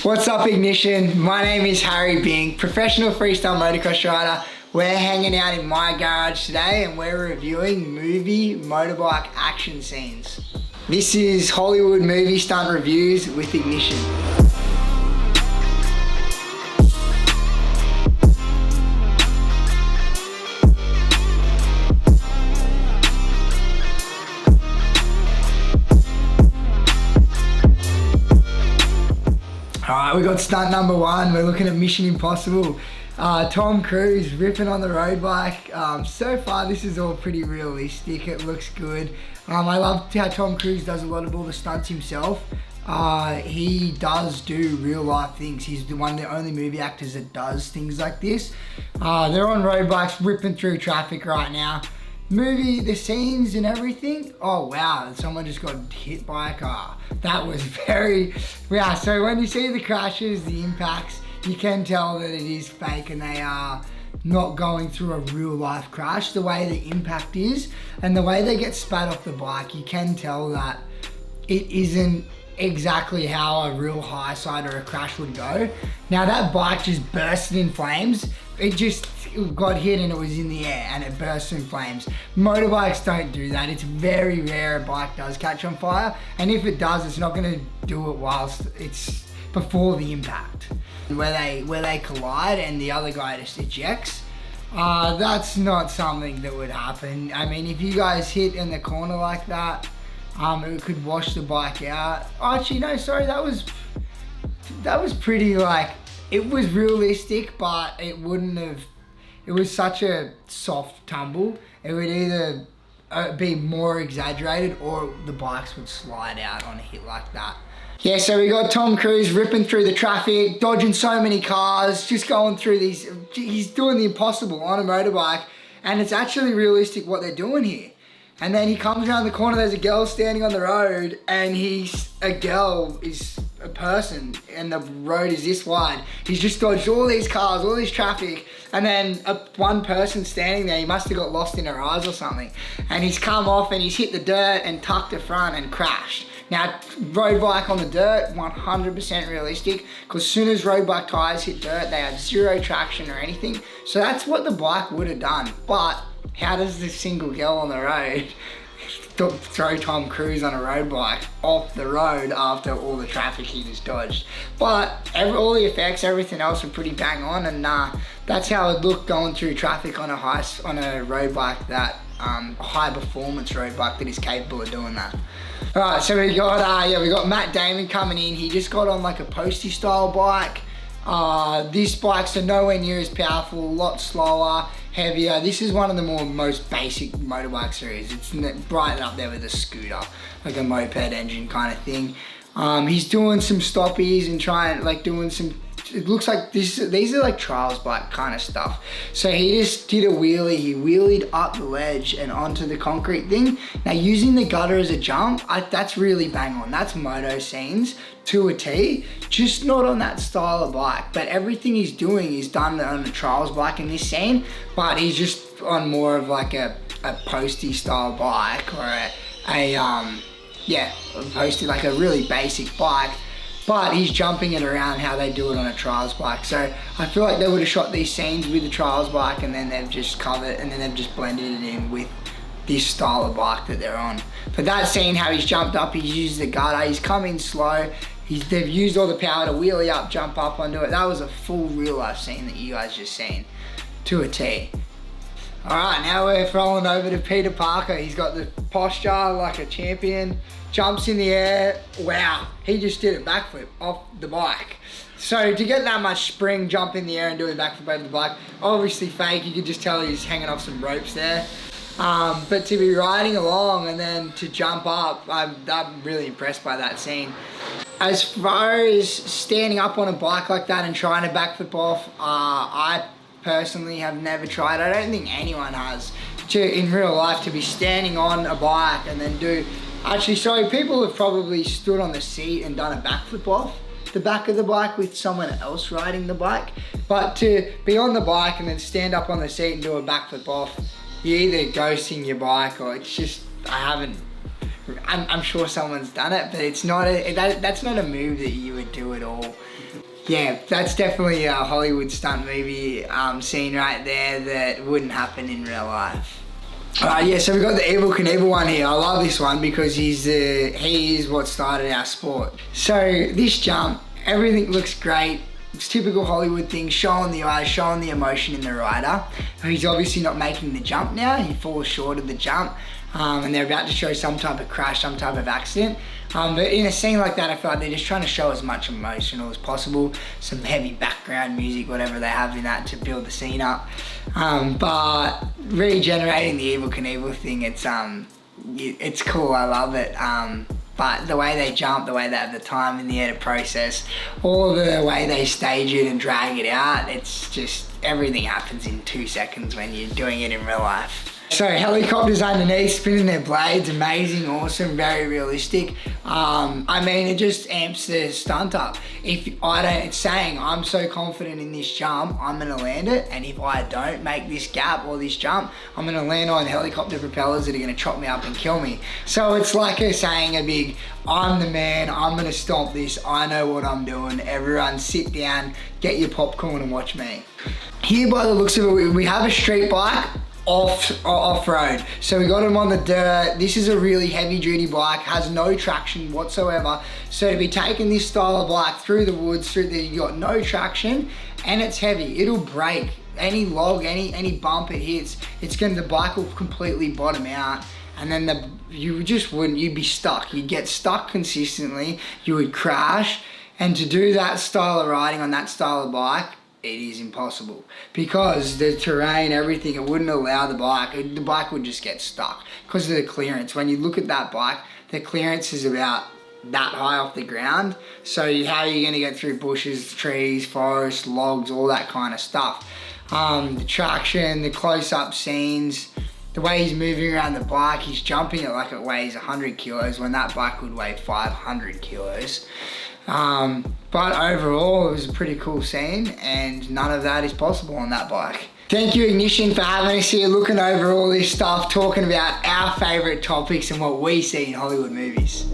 What's up, Ignition? My name is Harry Bink, professional freestyle motocross rider. We're hanging out in my garage today and we're reviewing movie motorbike action scenes. This is Hollywood movie stunt reviews with Ignition. Alright, we got stunt number one. We're looking at Mission Impossible. Tom Cruise ripping on the road bike. So far this is all pretty realistic. It looks good. I love how Tom Cruise does a lot of all the stunts himself. He does do real life things. He's the only movie actors that does things like this. They're on road bikes ripping through traffic right now. The scenes and everything, oh wow, someone just got hit by a car. That was yeah, so when you see the crashes, the impacts, you can tell that it is fake and they are not going through a real life crash. The way the impact is and the way they get spat off the bike, you can tell that it isn't exactly how a real high side or a crash would go. Now that bike just bursted in flames. It got hit and it was in the air and it burst in flames. Motorbikes don't do that. It's very rare a bike does catch on fire, and if it does, it's not going to do it whilst it's before the impact. Where they collide and the other guy just ejects, that's not something that would happen. I mean, if you guys hit in the corner like that, it could wash the bike out. Oh, actually, no, sorry, that was pretty, like, it was realistic, but it wouldn't have, it was such a soft tumble. It would either be more exaggerated or the bikes would slide out on a hit like that. Yeah, so we got Tom Cruise ripping through the traffic, dodging so many cars, just going through these, he's doing the impossible on a motorbike, and it's actually realistic what they're doing here. And then he comes around the corner, there's a girl standing on the road, and a girl is a person, and the road is this wide. He's just dodged all these cars, all this traffic, and then one person standing there, he must have got lost in her eyes or something. And he's come off and he's hit the dirt and tucked the front and crashed. Now, road bike on the dirt, 100% realistic, because as soon as road bike tires hit dirt, they have zero traction or anything. So that's what the bike would have done. But how does this single girl on the road throw Tom Cruise on a road bike off the road after all the traffic he just dodged? But all the effects, everything else were pretty bang on, and that's how it looked going through traffic on a road bike, that high performance road bike that is capable of doing that. Alright, so we got Matt Damon coming in. He just got on like a postie style bike. These bikes are nowhere near as powerful, a lot slower, heavier. This is one of the most basic motorbike series. It's right up there with a scooter, like a moped engine kind of thing. He's doing some stoppies and doing some, it looks like these are like trials bike kind of stuff. So he just did a wheelie, he wheelied up the ledge and onto the concrete thing. Now using the gutter as a jump, that's really bang on. That's moto scenes to a T, just not on that style of bike. But everything he's doing is done on a trials bike in this scene, but he's just on more of like a postie style bike, or a postie, like a really basic bike. But he's jumping it around how they do it on a trials bike. So I feel like they would have shot these scenes with the trials bike and then they've just covered, and then they've just blended it in with this style of bike that they're on. But that scene, how he's jumped up, he's used the gutter, he's come in slow, they've used all the power to wheelie up, jump up onto it. That was a full real life scene that you guys just seen to a T. Alright, now we're rolling over to Peter Parker. He's got the posture like a champion, jumps in the air. Wow, he just did a backflip off the bike. So to get that much spring, jump in the air and do a backflip over the bike, obviously fake. You could just tell he's hanging off some ropes there. But to be riding along and then to jump up, I'm really impressed by that scene. As far as standing up on a bike like that and trying to backflip off, I personally have never tried. I don't think anyone has, in real life, to be standing on a bike and then people have probably stood on the seat and done a backflip off the back of the bike with someone else riding the bike. But to be on the bike and then stand up on the seat and do a backflip off, you're either ghosting your bike or it's just, I haven't I'm sure someone's done it, but it's not that's not a move that you would do at all. Yeah, that's definitely a Hollywood stunt movie scene right there that wouldn't happen in real life. Yeah, so we got the Evel Knievel one here. I love this one because he is what started our sport. So this jump, everything looks great. It's typical Hollywood thing, showing the eyes, showing the emotion in the rider. He's obviously not making the jump now. He falls short of the jump. And they're about to show some type of crash, some type of accident. But in a scene like that, I feel like they're just trying to show as much emotional as possible, some heavy background music, whatever they have in that to build the scene up. But regenerating the Evel Knievel thing, it's cool, I love it. But the way they jump, the way they have the time in the air to process, all the way they stage it and drag it out, it's just, everything happens in 2 seconds when you're doing it in real life. So helicopters underneath, spinning their blades, amazing, awesome, very realistic. I mean, it just amps the stunt up. It's saying, I'm so confident in this jump, I'm gonna land it, and if I don't make this gap or this jump, I'm gonna land on helicopter propellers that are gonna chop me up and kill me. So it's like saying a big, I'm the man, I'm gonna stomp this, I know what I'm doing, everyone sit down, get your popcorn and watch me. Here by the looks of it, we have a street bike, off-road. So we got him on the dirt. This is a really heavy duty bike, has no traction whatsoever. So to be taking this style of bike through the woods, you got no traction and it's heavy. It'll break. Any log, any bump it hits, the bike will completely bottom out, and then you'd be stuck. You'd get stuck consistently, you would crash, and to do that style of riding on that style of bike, it is impossible because the terrain, everything, it wouldn't allow the bike would just get stuck because of the clearance. When you look at that bike, the clearance is about that high off the ground. So how are you gonna get through bushes, trees, forests, logs, all that kind of stuff? The traction, the close-up scenes, the way he's moving around the bike, he's jumping it like it weighs 100 kilos when that bike would weigh 500 kilos. But overall, it was a pretty cool scene, and none of that is possible on that bike. Thank you, Ignition, for having us here, looking over all this stuff, talking about our favorite topics and what we see in Hollywood movies.